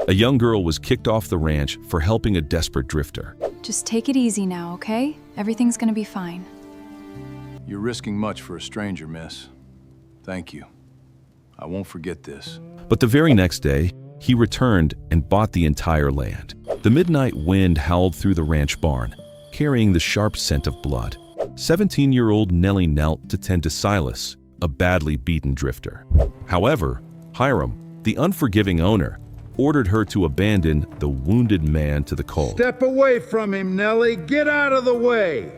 A young girl was kicked off the ranch for helping a desperate drifter. Just take it easy now, okay? Everything's gonna be fine. You're risking much for a stranger, miss. Thank you. I won't forget this. But the very next day, he returned and bought the entire land. The midnight wind howled through the ranch barn, carrying the sharp scent of blood. 17-year-old Nellie knelt to tend to Silas, a badly beaten drifter. However, Hiram, the unforgiving owner, ordered her to abandon the wounded man to the cold. Step away from him, Nellie. Get out of the way.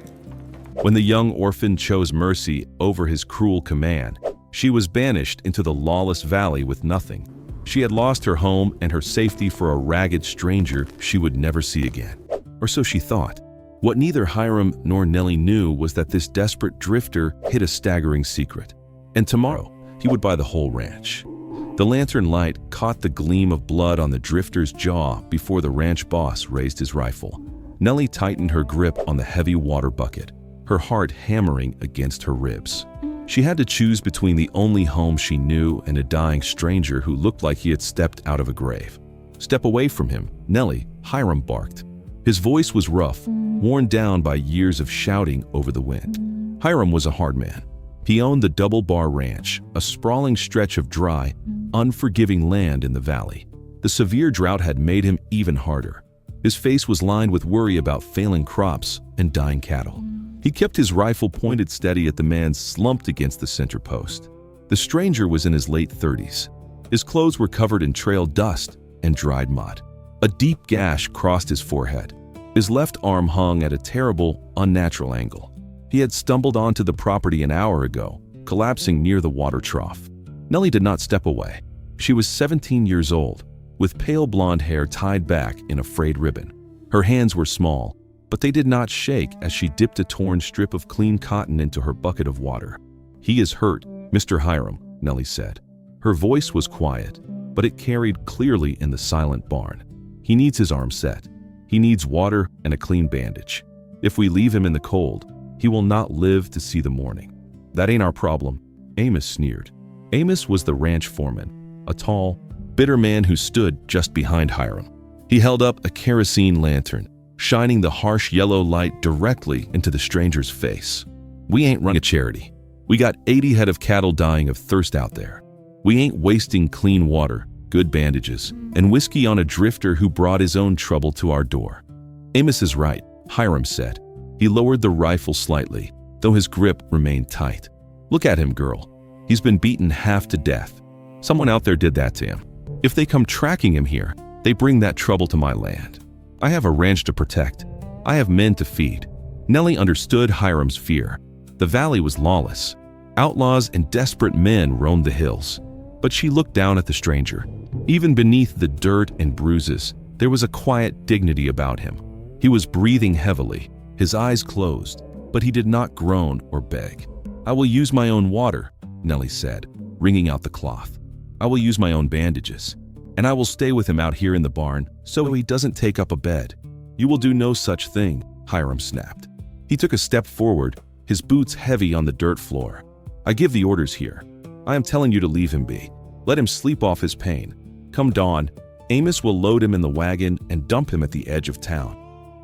When the young orphan chose mercy over his cruel command, she was banished into the lawless valley with nothing. She had lost her home and her safety for a ragged stranger she would never see again. Or so she thought. What neither Hiram nor Nellie knew was that this desperate drifter hid a staggering secret. And tomorrow, he would buy the whole ranch. The lantern light caught the gleam of blood on the drifter's jaw before the ranch boss raised his rifle. Nellie tightened her grip on the heavy water bucket, her heart hammering against her ribs. She had to choose between the only home she knew and a dying stranger who looked like he had stepped out of a grave. Step away from him, Nellie, Hiram barked. His voice was rough, worn down by years of shouting over the wind. Hiram was a hard man. He owned the Double Bar Ranch, a sprawling stretch of dry, unforgiving land in the valley. The severe drought had made him even harder. His face was lined with worry about failing crops and dying cattle. He kept his rifle pointed steady at the man slumped against the center post. The stranger was in his late 30s. His clothes were covered in trail dust and dried mud. A deep gash crossed his forehead. His left arm hung at a terrible, unnatural angle. He had stumbled onto the property an hour ago, collapsing near the water trough. Nellie did not step away. She was 17 years old, with pale blonde hair tied back in a frayed ribbon. Her hands were small, but they did not shake as she dipped a torn strip of clean cotton into her bucket of water. "He is hurt, Mr. Hiram," Nellie said. Her voice was quiet, but it carried clearly in the silent barn. "He needs his arm set. He needs water and a clean bandage. If we leave him in the cold, he will not live to see the morning." "That ain't our problem," Amos sneered. Amos was the ranch foreman, a tall, bitter man who stood just behind Hiram. He held up a kerosene lantern, shining the harsh yellow light directly into the stranger's face. "We ain't running a charity. We got 80 head of cattle dying of thirst out there. We ain't wasting clean water, good bandages, and whiskey on a drifter who brought his own trouble to our door." "Amos is right," Hiram said. He lowered the rifle slightly, though his grip remained tight. "Look at him, girl. He's been beaten half to death. Someone out there did that to him. If they come tracking him here, they bring that trouble to my land. I have a ranch to protect. I have men to feed." Nellie understood Hiram's fear. The valley was lawless. Outlaws and desperate men roamed the hills. But she looked down at the stranger. Even beneath the dirt and bruises, there was a quiet dignity about him. He was breathing heavily, his eyes closed, but he did not groan or beg. "I will use my own water," Nellie said, wringing out the cloth. "I will use my own bandages. And I will stay with him out here in the barn so he doesn't take up a bed." "You will do no such thing," Hiram snapped. He took a step forward, his boots heavy on the dirt floor. "I give the orders here. I am telling you to leave him be. Let him sleep off his pain. Come dawn, Amos will load him in the wagon and dump him at the edge of town."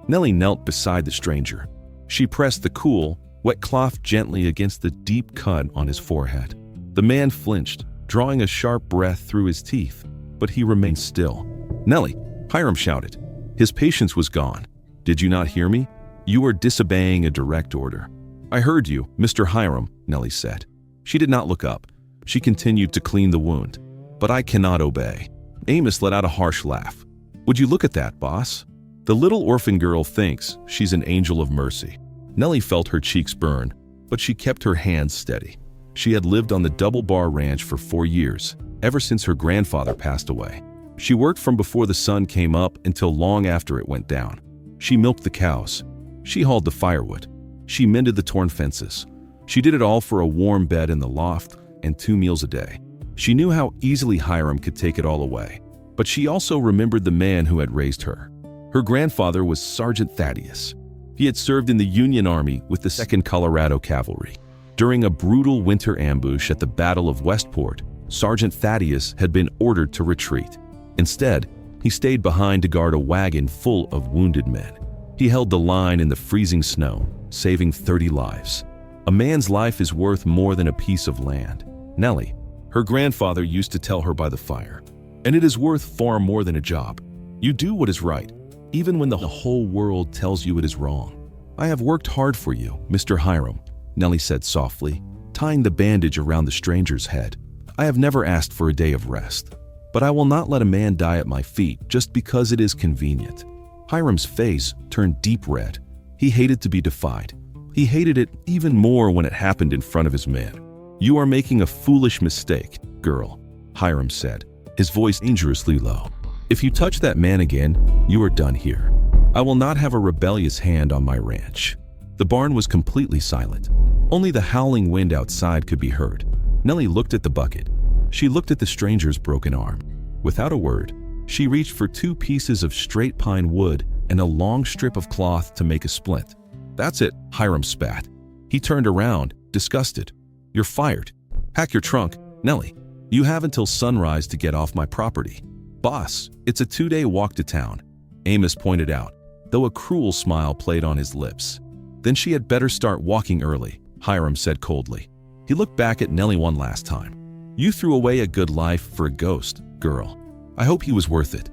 Nellie knelt beside the stranger. She pressed the cool, wet cloth gently against the deep cut on his forehead. The man flinched, drawing a sharp breath through his teeth, but he remained still. "Nellie," Hiram shouted. His patience was gone. "Did you not hear me? You are disobeying a direct order." "I heard you, Mr. Hiram," Nellie said. She did not look up. She continued to clean the wound. "But I cannot obey." Amos let out a harsh laugh. "Would you look at that, boss? The little orphan girl thinks she's an angel of mercy." Nellie felt her cheeks burn, but she kept her hands steady. She had lived on the Double Bar Ranch for 4 years, ever since her grandfather passed away. She worked from before the sun came up until long after it went down. She milked the cows. She hauled the firewood. She mended the torn fences. She did it all for a warm bed in the loft and 2 meals a day. She knew how easily Hiram could take it all away, but she also remembered the man who had raised her. Her grandfather was Sergeant Thaddeus. He had served in the Union Army with the 2nd Colorado Cavalry. During a brutal winter ambush at the Battle of Westport, Sergeant Thaddeus had been ordered to retreat. Instead, He stayed behind to guard a wagon full of wounded men. He held the line in the freezing snow, saving 30 lives. A man's life is worth more than a piece of land. Nellie, her grandfather used to tell her by the fire, and it is worth far more than a job. You do what is right, even when the whole world tells you it is wrong. I have worked hard for you, Mr. Hiram, Nellie said softly, tying the bandage around the stranger's head. I have never asked for a day of rest, but I will not let a man die at my feet just because it is convenient. Hiram's face turned deep red. He hated to be defied. He hated it even more when it happened in front of his men. You are making a foolish mistake, girl, Hiram said, his voice dangerously low. If you touch that man again, you are done here. I will not have a rebellious hand on my ranch. The barn was completely silent. Only the howling wind outside could be heard. Nellie looked at the bucket. She looked at the stranger's broken arm. Without a word, she reached for 2 pieces of straight pine wood and a long strip of cloth to make a splint. That's it, Hiram spat. He turned around, disgusted. You're fired. Pack your trunk, Nellie. You have until sunrise to get off my property. Boss, it's a 2-day walk to town, Amos pointed out, though a cruel smile played on his lips. Then she had better start walking early, Hiram said coldly. He looked back at Nellie one last time. You threw away a good life for a ghost, girl. I hope he was worth it.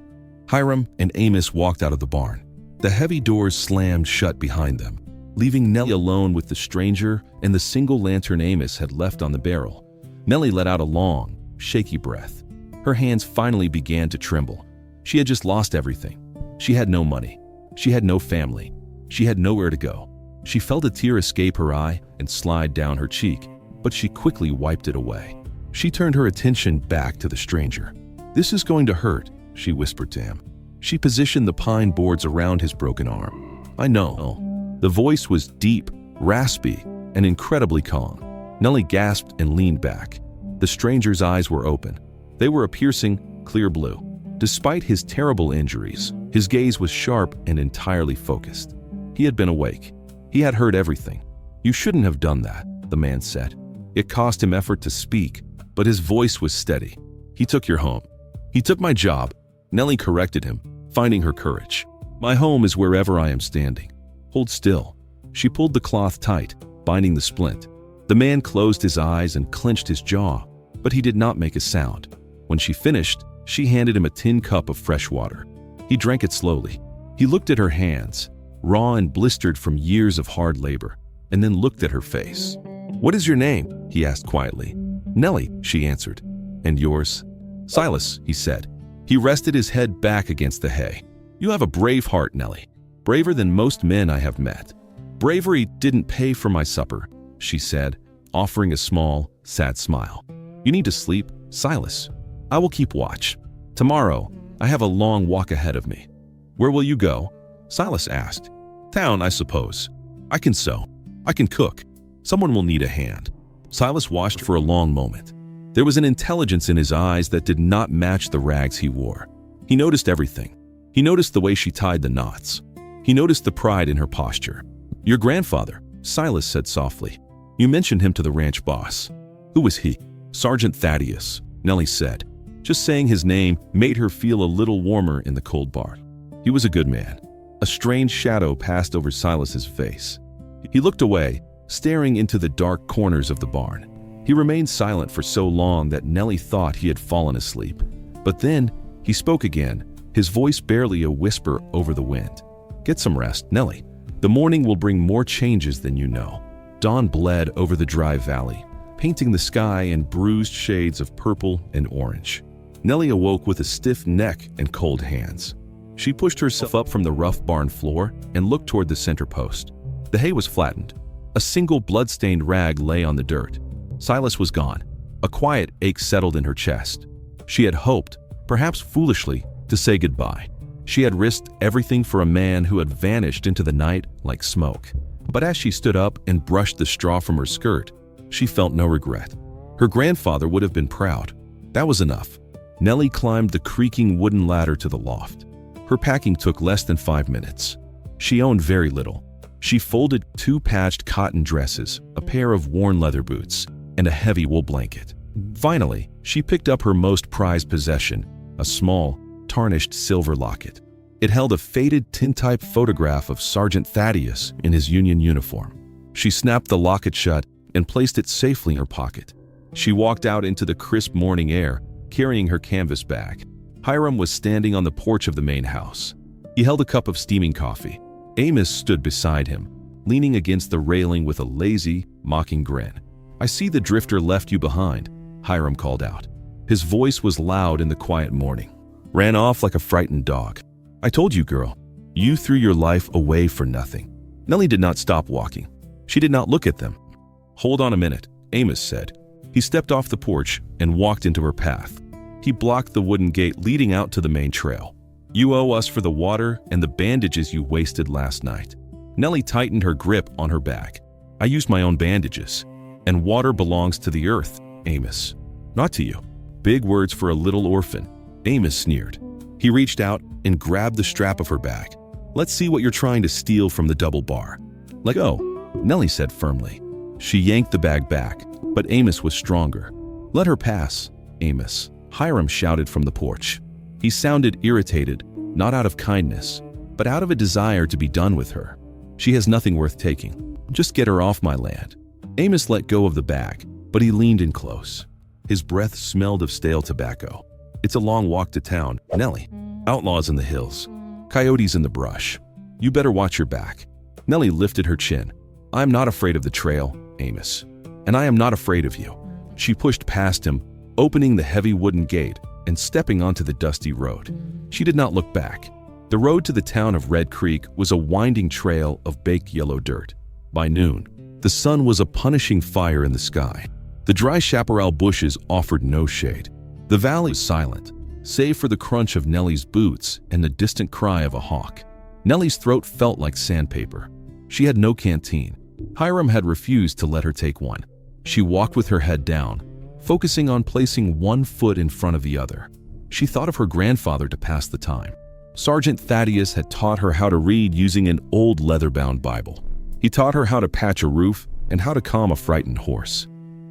Hiram and Amos walked out of the barn. The heavy doors slammed shut behind them, leaving Nellie alone with the stranger and the single lantern Amos had left on the barrel. Nellie let out a long, shaky breath. Her hands finally began to tremble. She had just lost everything. She had no money. She had no family. She had nowhere to go. She felt a tear escape her eye and slide down her cheek, but she quickly wiped it away. She turned her attention back to the stranger. This is going to hurt, she whispered to him. She positioned the pine boards around his broken arm. I know. The voice was deep, raspy, and incredibly calm. Nellie gasped and leaned back. The stranger's eyes were open. They were a piercing, clear blue. Despite his terrible injuries, his gaze was sharp and entirely focused. He had been awake. He had heard everything. You shouldn't have done that, the man said. It cost him effort to speak, but his voice was steady. He took your home. He took my job, Nellie corrected him, finding her courage. My home is wherever I am standing. Hold still. She pulled the cloth tight, binding the splint. The man closed his eyes and clenched his jaw, but he did not make a sound. When she finished, she handed him a tin cup of fresh water. He drank it slowly. He looked at her hands, raw and blistered from years of hard labor, and then looked at her face. What is your name? He asked quietly. Nellie, she answered. And yours? Silas, he said. He rested his head back against the hay. You have a brave heart, Nellie. Braver than most men I have met. Bravery didn't pay for my supper, she said, offering a small, sad smile. You need to sleep, Silas. I will keep watch. Tomorrow, I have a long walk ahead of me. Where will you go? Silas asked. Town, I suppose. I can sew. I can cook. Someone will need a hand. Silas watched for a long moment. There was an intelligence in his eyes that did not match the rags he wore. He noticed everything. He noticed the way she tied the knots. He noticed the pride in her posture. Your grandfather, Silas said softly. You mentioned him to the ranch boss. Who was he? Sergeant Thaddeus, Nellie said. Just saying his name made her feel a little warmer in the cold barn. He was a good man. A strange shadow passed over Silas's face. He looked away, staring into the dark corners of the barn. He remained silent for so long that Nellie thought he had fallen asleep. But then he spoke again, his voice barely a whisper over the wind. Get some rest, Nellie. The morning will bring more changes than you know. Dawn bled over the dry valley, painting the sky in bruised shades of purple and orange. Nellie awoke with a stiff neck and cold hands. She pushed herself up from the rough barn floor and looked toward the center post. The hay was flattened. A single blood-stained rag lay on the dirt. Silas was gone. A quiet ache settled in her chest. She had hoped, perhaps foolishly, to say goodbye. She had risked everything for a man who had vanished into the night like smoke. But as she stood up and brushed the straw from her skirt, she felt no regret. Her grandfather would have been proud. That was enough. Nellie climbed the creaking wooden ladder to the loft. Her packing took less than 5 minutes. She owned very little. She folded 2 patched cotton dresses, a pair of worn leather boots, and a heavy wool blanket. Finally, she picked up her most prized possession, a small, tarnished silver locket. It held a faded tintype photograph of Sergeant Thaddeus in his Union uniform. She snapped the locket shut and placed it safely in her pocket. She walked out into the crisp morning air, carrying her canvas bag. Hiram was standing on the porch of the main house. He held a cup of steaming coffee. Amos stood beside him, leaning against the railing with a lazy, mocking grin. "I see the drifter left you behind," Hiram called out. His voice was loud in the quiet morning. "Ran off like a frightened dog. I told you, girl, you threw your life away for nothing." Nellie did not stop walking. She did not look at them. "Hold on a minute," Amos said. He stepped off the porch and walked into her path. He blocked the wooden gate leading out to the main trail. "You owe us for the water and the bandages you wasted last night." Nellie tightened her grip on her bag. "I used my own bandages. And water belongs to the earth, Amos. Not to you." Big words for a little orphan, Amos sneered. He reached out and grabbed the strap of her bag. "Let's see what you're trying to steal from the double bar." "Let go," Nellie said firmly. She yanked the bag back, but Amos was stronger. "Let her pass, Amos," Hiram shouted from the porch. He sounded irritated, not out of kindness, but out of a desire to be done with her. "She has nothing worth taking. Just get her off my land." Amos let go of the bag, but he leaned in close. His breath smelled of stale tobacco. "It's a long walk to town, Nellie. Outlaws in the hills. Coyotes in the brush. You better watch your back." Nellie lifted her chin. "I'm not afraid of the trail, Amos. And I am not afraid of you." She pushed past him, opening the heavy wooden gate and stepping onto the dusty road. She did not look back. The road to the town of Red Creek was a winding trail of baked yellow dirt. By noon, the sun was a punishing fire in the sky. The dry chaparral bushes offered no shade. The valley was silent, save for the crunch of Nellie's boots and the distant cry of a hawk. Nellie's throat felt like sandpaper. She had no canteen. Hiram had refused to let her take one. She walked with her head down, focusing on placing one foot in front of the other. She thought of her grandfather to pass the time. Sergeant Thaddeus had taught her how to read using an old leather-bound Bible. He taught her how to patch a roof and how to calm a frightened horse.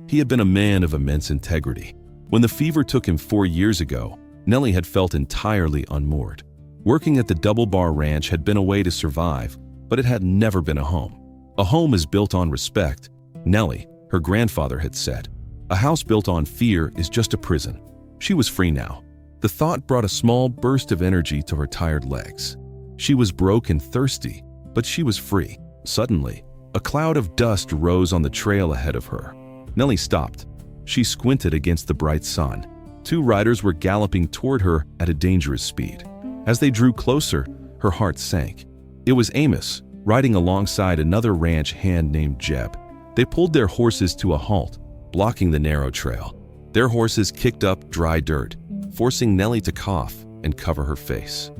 He had been a man of immense integrity. When the fever took him 4 years ago, Nellie had felt entirely unmoored. Working at the Double Bar Ranch had been a way to survive, but it had never been a home. A home is built on respect, Nellie, her grandfather, had said. A house built on fear is just a prison. She was free now. The thought brought a small burst of energy to her tired legs. She was broke and thirsty, but she was free. Suddenly, a cloud of dust rose on the trail ahead of her. Nellie stopped. She squinted against the bright sun. 2 riders were galloping toward her at a dangerous speed. As they drew closer, her heart sank. It was Amos, riding alongside another ranch hand named Jeb. They pulled their horses to a halt, blocking the narrow trail. Their horses kicked up dry dirt, forcing Nellie to cough and cover her face.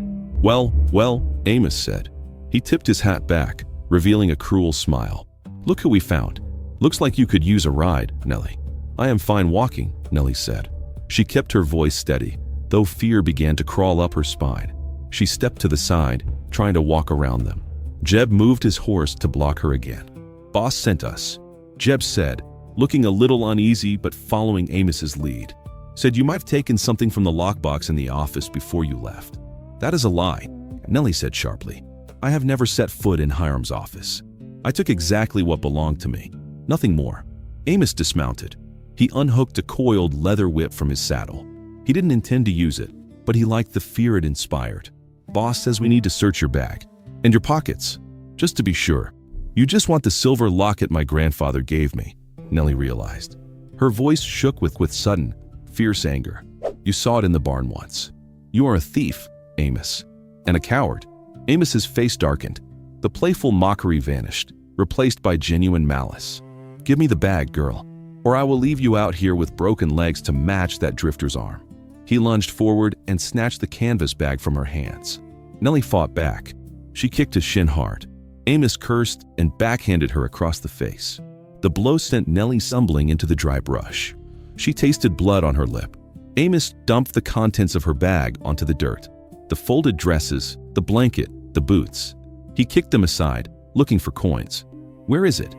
Well, Amos said. He tipped his hat back, revealing a cruel smile. "Look who we found. Looks like you could use a ride, Nellie." "I am fine walking," Nellie said. She kept her voice steady, though fear began to crawl up her spine. She stepped to the side, trying to walk around them. Jeb moved his horse to block her again. "Boss sent us," Jeb said, looking a little uneasy but following Amos's lead. "Said you might have taken something from the lockbox in the office before you left." "That is a lie," Nellie said sharply. "I have never set foot in Hiram's office. I took exactly what belonged to me. Nothing more." Amos dismounted. He unhooked a coiled leather whip from his saddle. He didn't intend to use it, but he liked the fear it inspired. "Boss says we need to search your bag. And your pockets. Just to be sure. You just want the silver locket my grandfather gave me," Nellie realized. Her voice shook with sudden, fierce anger. "You saw it in the barn once. You are a thief, Amos. And a coward." Amos's face darkened. The playful mockery vanished, replaced by genuine malice. "Give me the bag, girl, or I will leave you out here with broken legs to match that drifter's arm." He lunged forward and snatched the canvas bag from her hands. Nellie fought back. She kicked his shin hard. Amos cursed and backhanded her across the face. The blow sent Nellie stumbling into the dry brush. She tasted blood on her lip. Amos dumped the contents of her bag onto the dirt. The folded dresses, the blanket, the boots. He kicked them aside, looking for coins. "Where is it?"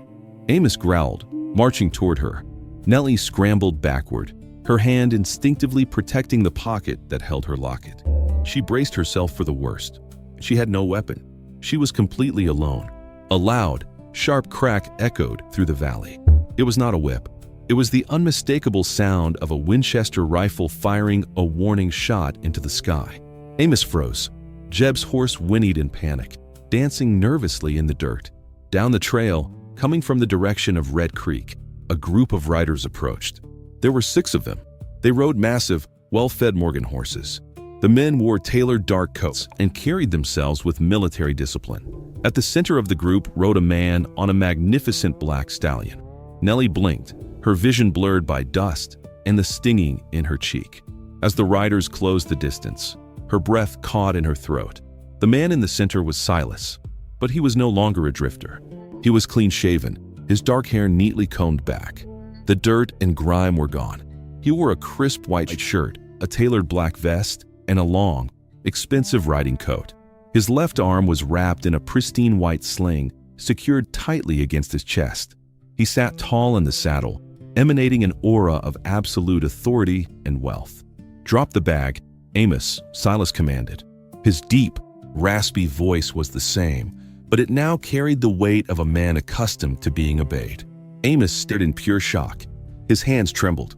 Amos growled, marching toward her. Nellie scrambled backward, her hand instinctively protecting the pocket that held her locket. She braced herself for the worst. She had no weapon. She was completely alone. A loud, sharp crack echoed through the valley. It was not a whip. It was the unmistakable sound of a Winchester rifle firing a warning shot into the sky. Amos froze. Jeb's horse whinnied in panic, dancing nervously in the dirt. Down the trail, coming from the direction of Red Creek, a group of riders approached. There were 6 of them. They rode massive, well-fed Morgan horses. The men wore tailored dark coats and carried themselves with military discipline. At the center of the group rode a man on a magnificent black stallion. Nellie blinked, her vision blurred by dust and the stinging in her cheek. As the riders closed the distance, her breath caught in her throat. The man in the center was Silas, but he was no longer a drifter. He was clean-shaven, his dark hair neatly combed back. The dirt and grime were gone. He wore a crisp white shirt, a tailored black vest, and a long, expensive riding coat. His left arm was wrapped in a pristine white sling, secured tightly against his chest. He sat tall in the saddle, emanating an aura of absolute authority and wealth. "Drop the bag, Amos," Silas commanded. His deep, raspy voice was the same, but it now carried the weight of a man accustomed to being obeyed. Amos stared in pure shock. His hands trembled.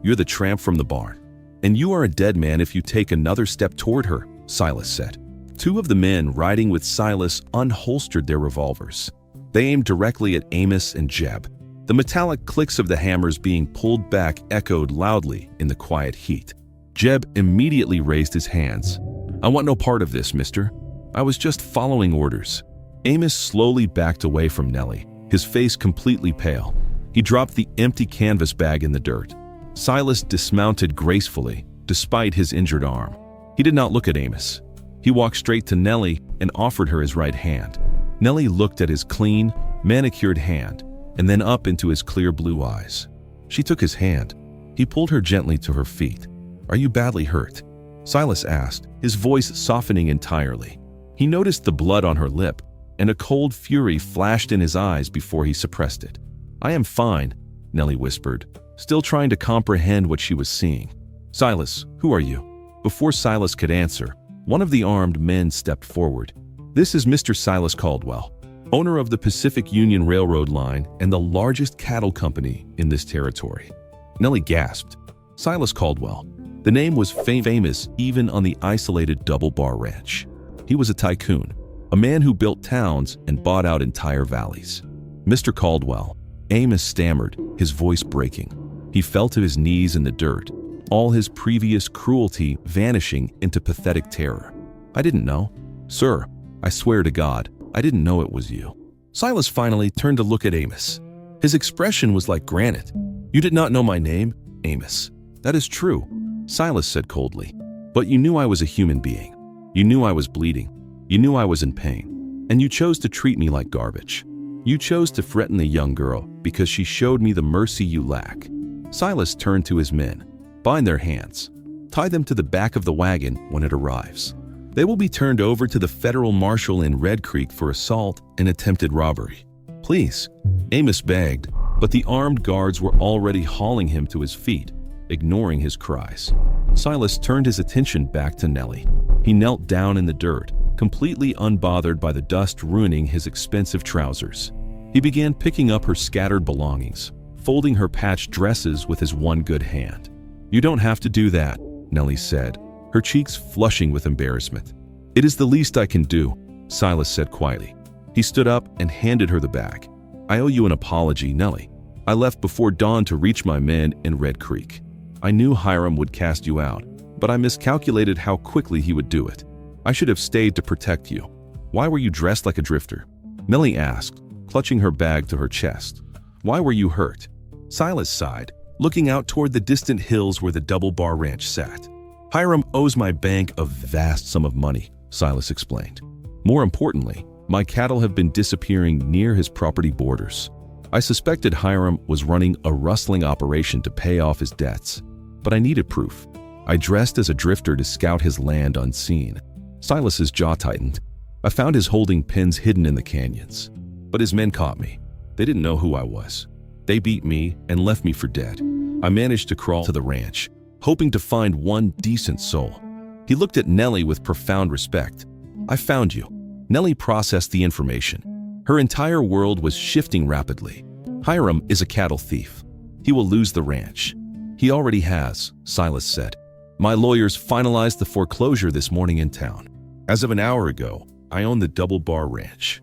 You're the tramp from the barn. And you are a dead man if you take another step toward her," Silas said. 2 of the men riding with Silas unholstered their revolvers. They aimed directly at Amos and Jeb. The metallic clicks of the hammers being pulled back echoed loudly in the quiet heat. Jeb immediately raised his hands. "I want no part of this, mister. I was just following orders." Amos slowly backed away from Nellie, his face completely pale. He dropped the empty canvas bag in the dirt. Silas dismounted gracefully, despite his injured arm. He did not look at Amos. He walked straight to Nellie and offered her his right hand. Nellie looked at his clean, manicured hand, and then up into his clear blue eyes. She took his hand. He pulled her gently to her feet. "Are you badly hurt?" Silas asked, his voice softening entirely. He noticed the blood on her lip, and a cold fury flashed in his eyes before he suppressed it. "I am fine," Nellie whispered, still trying to comprehend what she was seeing. "Silas, who are you?" Before Silas could answer, one of the armed men stepped forward. "This is Mr. Silas Caldwell, owner of the Pacific Union Railroad line and the largest cattle company in this territory." Nellie gasped. Silas Caldwell. The name was famous even on the isolated Double Bar Ranch. He was a tycoon, a man who built towns and bought out entire valleys. "Mr. Caldwell," Amos stammered, his voice breaking. He fell to his knees in the dirt, all his previous cruelty vanishing into pathetic terror. "I didn't know. Sir, I swear to God, I didn't know it was you." Silas finally turned to look at Amos. His expression was like granite. "You did not know my name, Amos. That is true," Silas said coldly. "But you knew I was a human being. You knew I was bleeding. You knew I was in pain. And you chose to treat me like garbage. You chose to threaten the young girl because she showed me the mercy you lack." Silas turned to his men. "Bind their hands. Tie them to the back of the wagon when it arrives. They will be turned over to the federal marshal in Red Creek for assault and attempted robbery." "Please," Amos begged, but the armed guards were already hauling him to his feet, ignoring his cries. Silas turned his attention back to Nellie. He knelt down in the dirt, completely unbothered by the dust ruining his expensive trousers. He began picking up her scattered belongings, folding her patched dresses with his one good hand. "You don't have to do that," Nellie said, her cheeks flushing with embarrassment. "It is the least I can do," Silas said quietly. He stood up and handed her the bag. "I owe you an apology, Nellie. I left before dawn to reach my men in Red Creek. I knew Hiram would cast you out, but I miscalculated how quickly he would do it. I should have stayed to protect you. Why were you dressed like a drifter?" Nellie asked, clutching her bag to her chest. "Why were you hurt?" Silas sighed, looking out toward the distant hills where the Double Bar Ranch sat. "Hiram owes my bank a vast sum of money," Silas explained. "More importantly, my cattle have been disappearing near his property borders. I suspected Hiram was running a rustling operation to pay off his debts, but I needed proof. I dressed as a drifter to scout his land unseen." Silas's jaw tightened. "I found his holding pens hidden in the canyons, but his men caught me. They didn't know who I was. They beat me and left me for dead. I managed to crawl to the ranch, hoping to find one decent soul. He looked at Nellie with profound respect. "I found you." Nellie processed the information. Her entire world was shifting rapidly. Hiram is a cattle thief. He will lose the ranch. "He already has," Silas said. "My lawyers finalized the foreclosure this morning in town. As of an hour ago, I own the Double Bar Ranch."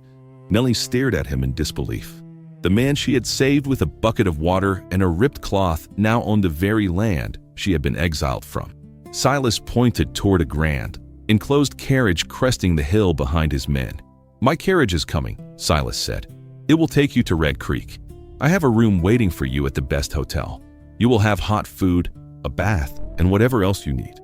Nellie stared at him in disbelief. The man she had saved with a bucket of water and a ripped cloth now owned the very land she had been exiled from. Silas pointed toward a grand, enclosed carriage cresting the hill behind his men. "My carriage is coming," Silas said. "It will take you to Red Creek. I have a room waiting for you at the best hotel. You will have hot food, a bath, and whatever else you need."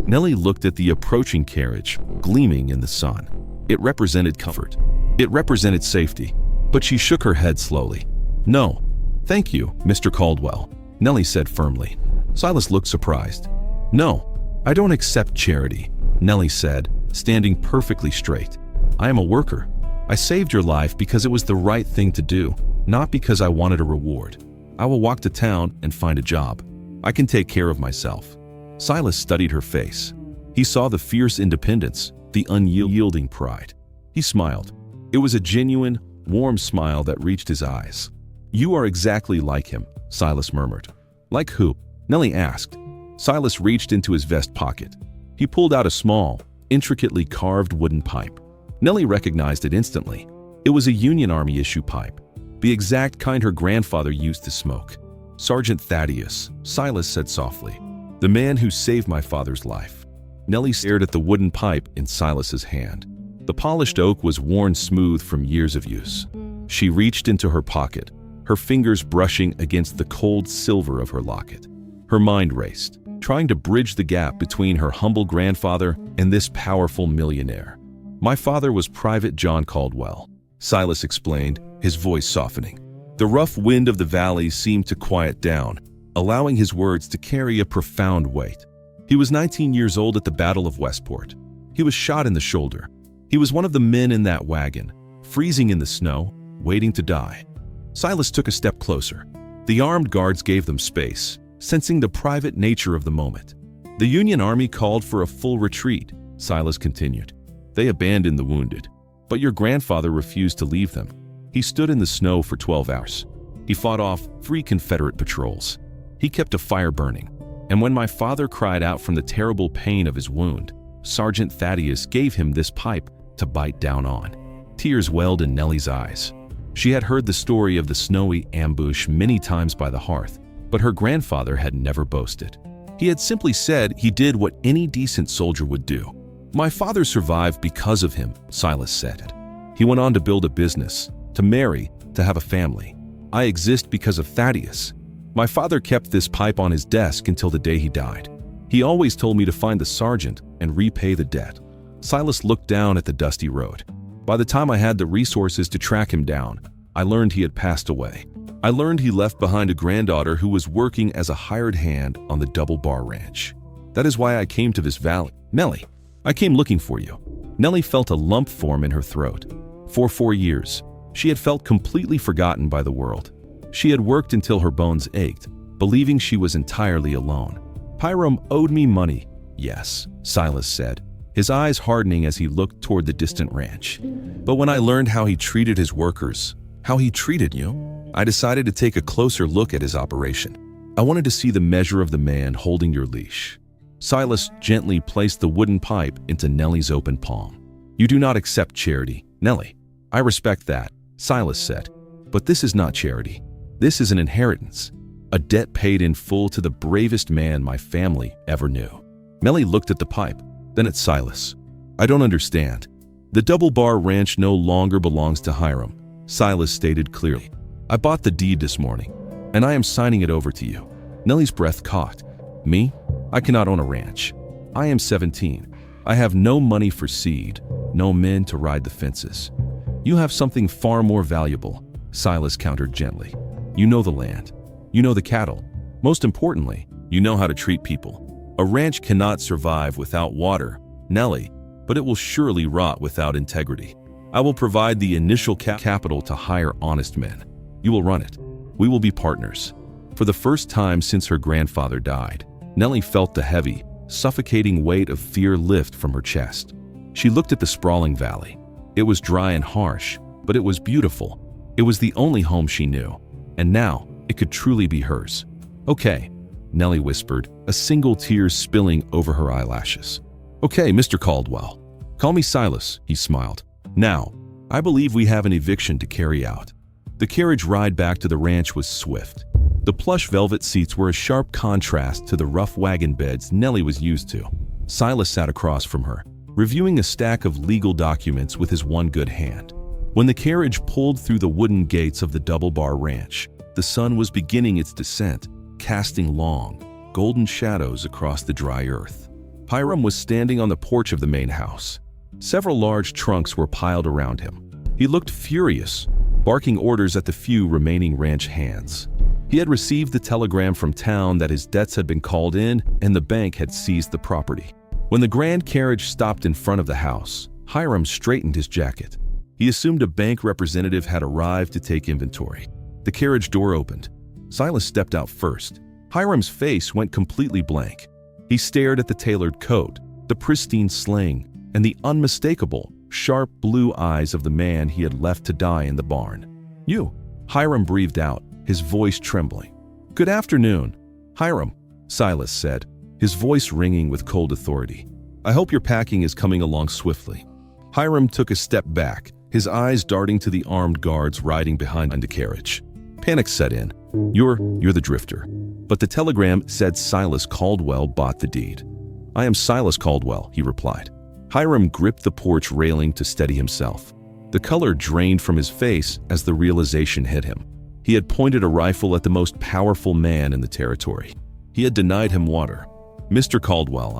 Nellie looked at the approaching carriage, gleaming in the sun. It represented comfort. It represented safety. But she shook her head slowly. "No, thank you, Mr. Caldwell," Nellie said firmly. Silas looked surprised. "No, I don't accept charity," Nellie said, standing perfectly straight. "I am a worker. I saved your life because it was the right thing to do, not because I wanted a reward. I will walk to town and find a job. I can take care of myself." Silas studied her face. He saw the fierce independence, the unyielding pride. He smiled. It was a genuine, warm smile that reached his eyes. "You are exactly like him," Silas murmured. "Like who?" Nellie asked. Silas reached into his vest pocket. He pulled out a small, intricately carved wooden pipe. Nellie recognized it instantly. It was a Union Army issue pipe, the exact kind her grandfather used to smoke. "Sergeant Thaddeus," Silas said softly. "The man who saved my father's life." Nellie stared at the wooden pipe in Silas's hand. The polished oak was worn smooth from years of use. She reached into her pocket, her fingers brushing against the cold silver of her locket. Her mind raced, trying to bridge the gap between her humble grandfather and this powerful millionaire. "My father was Private John Caldwell," Silas explained, his voice softening. The rough wind of the valley seemed to quiet down, allowing his words to carry a profound weight. "He was 19 years old at the Battle of Westport. He was shot in the shoulder. He was one of the men in that wagon, freezing in the snow, waiting to die." Silas took a step closer. The armed guards gave them space, sensing the private nature of the moment. "The Union Army called for a full retreat," Silas continued. "They abandoned the wounded. But your grandfather refused to leave them. He stood in the snow for 12 hours. He fought off 3 Confederate patrols. He kept a fire burning. And when my father cried out from the terrible pain of his wound, Sergeant Thaddeus gave him this pipe to bite down on." Tears welled in Nellie's eyes. She had heard the story of the snowy ambush many times by the hearth, but her grandfather had never boasted. He had simply said he did what any decent soldier would do. "My father survived because of him," Silas said. "He went on to build a business, to marry, to have a family. I exist because of Thaddeus. My father kept this pipe on his desk until the day he died. He always told me to find the sergeant and repay the debt." Silas looked down at the dusty road. "By the time I had the resources to track him down, I learned he had passed away. I learned he left behind a granddaughter who was working as a hired hand on the Double Bar Ranch. That is why I came to this valley. Nellie, I came looking for you." Nellie felt a lump form in her throat. For 4 years, she had felt completely forgotten by the world. She had worked until her bones ached, believing she was entirely alone. "Hiram owed me money." "Yes," Silas said, his eyes hardening as he looked toward the distant ranch. "But when I learned how he treated his workers, how he treated you, I decided to take a closer look at his operation. I wanted to see the measure of the man holding your leash." Silas gently placed the wooden pipe into Nellie's open palm. "You do not accept charity, Nellie. I respect that," Silas said. "But this is not charity. This is an inheritance, a debt paid in full to the bravest man my family ever knew." Nellie looked at the pipe, then at Silas. "I don't understand. The Double Bar Ranch no longer belongs to Hiram," Silas stated clearly. "I bought the deed this morning, and I am signing it over to you." Nellie's breath caught. "Me? I cannot own a ranch. I am 17. I have no money for seed, no men to ride the fences." "You have something far more valuable," Silas countered gently. "You know the land. You know the cattle. Most importantly, you know how to treat people. A ranch cannot survive without water, Nellie, but it will surely rot without integrity. I will provide the initial capital to hire honest men. You will run it. We will be partners." For the first time since her grandfather died, Nellie felt the heavy, suffocating weight of fear lift from her chest. She looked at the sprawling valley. It was dry and harsh, but it was beautiful. It was the only home she knew, and now it could truly be hers. "Okay," Nellie whispered, a single tear spilling over her eyelashes. "Okay, Mr. Caldwell. Call me Silas," he smiled. "Now, I believe we have an eviction to carry out." The carriage ride back to the ranch was swift. The plush velvet seats were a sharp contrast to the rough wagon beds Nellie was used to. Silas sat across from her, reviewing a stack of legal documents with his one good hand. When the carriage pulled through the wooden gates of the Double Bar Ranch, the sun was beginning its descent, casting long, golden shadows across the dry earth. Hiram was standing on the porch of the main house. Several large trunks were piled around him. He looked furious, barking orders at the few remaining ranch hands. He had received the telegram from town that his debts had been called in and the bank had seized the property. When the grand carriage stopped in front of the house, Hiram straightened his jacket. He assumed a bank representative had arrived to take inventory. The carriage door opened. Silas stepped out first. Hiram's face went completely blank. He stared at the tailored coat, the pristine sling, and the unmistakable, sharp blue eyes of the man he had left to die in the barn. "You," Hiram breathed out, his voice trembling. "Good afternoon, Hiram," Silas said, his voice ringing with cold authority. "I hope your packing is coming along swiftly." Hiram took a step back, his eyes darting to the armed guards riding behind the carriage. Panic set in. You're the drifter." But the telegram said Silas Caldwell bought the deed. "I am Silas Caldwell," he replied. Hiram gripped the porch railing to steady himself. The color drained from his face as the realization hit him. He had pointed a rifle at the most powerful man in the territory. He had denied him water. "Mr. Caldwell,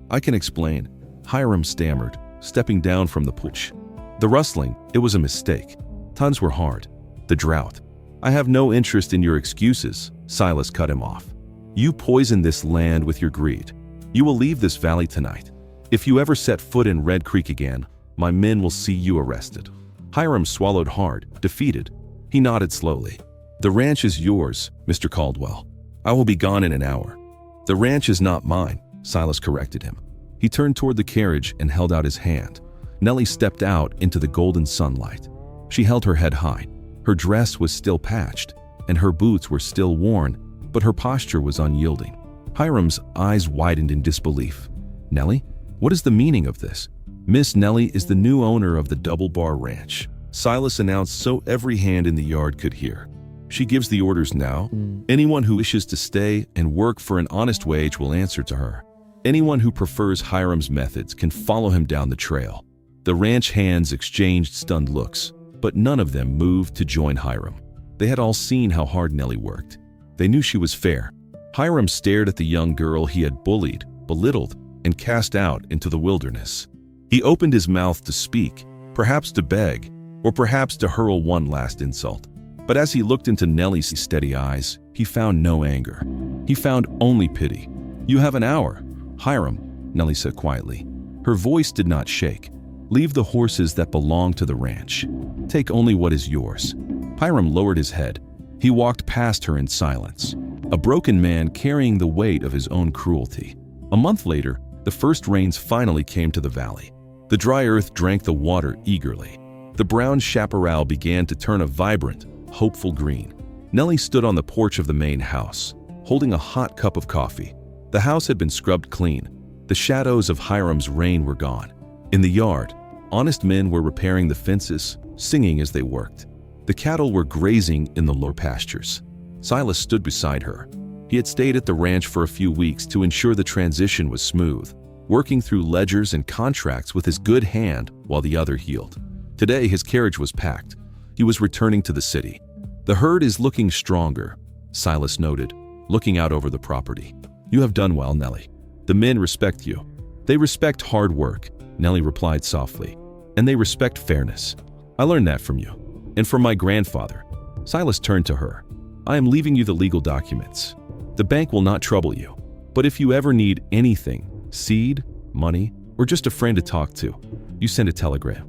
I can explain," Hiram stammered, stepping down from the porch. "The rustling, it was a mistake. Tons were hard. The drought. I have no interest in your excuses," Silas cut him off. "You poison this land with your greed. You will leave this valley tonight. If you ever set foot in Red Creek again, my men will see you arrested." Hiram swallowed hard, defeated. He nodded slowly. "The ranch is yours, Mr. Caldwell. I will be gone in an hour." "The ranch is not mine," Silas corrected him. He turned toward the carriage and held out his hand. Nellie stepped out into the golden sunlight. She held her head high. Her dress was still patched, and her boots were still worn, but her posture was unyielding. Hiram's eyes widened in disbelief. "Nellie, what is the meaning of this?" "Miss Nellie is the new owner of the Double Bar Ranch," Silas announced so every hand in the yard could hear. "She gives the orders now. Anyone who wishes to stay and work for an honest wage will answer to her. Anyone who prefers Hiram's methods can follow him down the trail." The ranch hands exchanged stunned looks, but none of them moved to join Hiram. They had all seen how hard Nellie worked. They knew she was fair. Hiram stared at the young girl he had bullied, belittled, and cast out into the wilderness. He opened his mouth to speak, perhaps to beg, or perhaps to hurl one last insult. But as he looked into Nellie's steady eyes, he found no anger. He found only pity. "You have an hour, Hiram," Nellie said quietly. Her voice did not shake. "Leave the horses that belong to the ranch. Take only what is yours." Hiram lowered his head. He walked past her in silence, a broken man carrying the weight of his own cruelty. A month later, the first rains finally came to the valley. The dry earth drank the water eagerly. The brown chaparral began to turn a vibrant, hopeful green. Nellie stood on the porch of the main house, holding a hot cup of coffee. The house had been scrubbed clean. The shadows of Hiram's reign were gone. In the yard, honest men were repairing the fences, singing as they worked. The cattle were grazing in the lower pastures. Silas stood beside her. He had stayed at the ranch for a few weeks to ensure the transition was smooth, working through ledgers and contracts with his good hand while the other healed. Today, his carriage was packed. He was returning to the city. "The herd is looking stronger," Silas noted, looking out over the property. "You have done well, Nellie. The men respect you. They respect hard work," Nellie replied softly. "And they respect fairness. I learned that from you. And from my grandfather." Silas turned to her. "I am leaving you the legal documents. The bank will not trouble you. But if you ever need anything, seed, money, or just a friend to talk to, you send a telegram."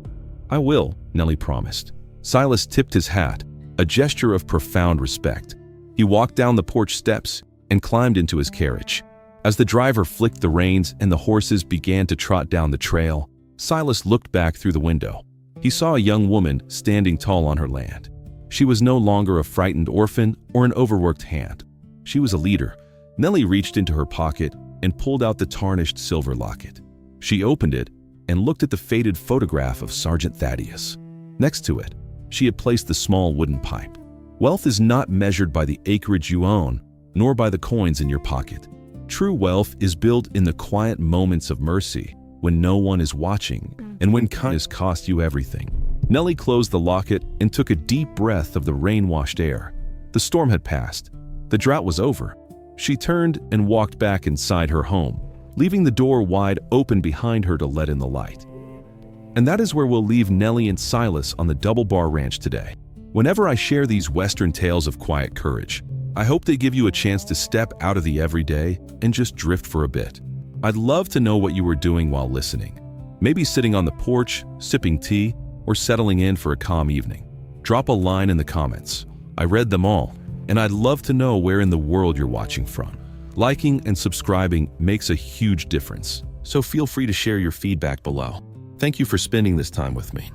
"I will," Nellie promised. Silas tipped his hat, a gesture of profound respect. He walked down the porch steps and climbed into his carriage. As the driver flicked the reins and the horses began to trot down the trail, Silas looked back through the window. He saw a young woman standing tall on her land. She was no longer a frightened orphan or an overworked hand. She was a leader. Nellie reached into her pocket and pulled out the tarnished silver locket. She opened it and looked at the faded photograph of Sergeant Thaddeus. Next to it, she had placed the small wooden pipe. Wealth is not measured by the acreage you own, nor by the coins in your pocket. True wealth is built in the quiet moments of mercy, when no one is watching, and when kindness costs you everything. Nellie closed the locket and took a deep breath of the rain-washed air. The storm had passed. The drought was over. She turned and walked back inside her home, leaving the door wide open behind her to let in the light. And that is where we'll leave Nellie and Silas on the Double Bar Ranch today. Whenever I share these Western tales of quiet courage, I hope they give you a chance to step out of the everyday and just drift for a bit. I'd love to know what you were doing while listening. Maybe sitting on the porch, sipping tea, or settling in for a calm evening. Drop a line in the comments. I read them all, and I'd love to know where in the world you're watching from. Liking and subscribing makes a huge difference, so feel free to share your feedback below. Thank you for spending this time with me.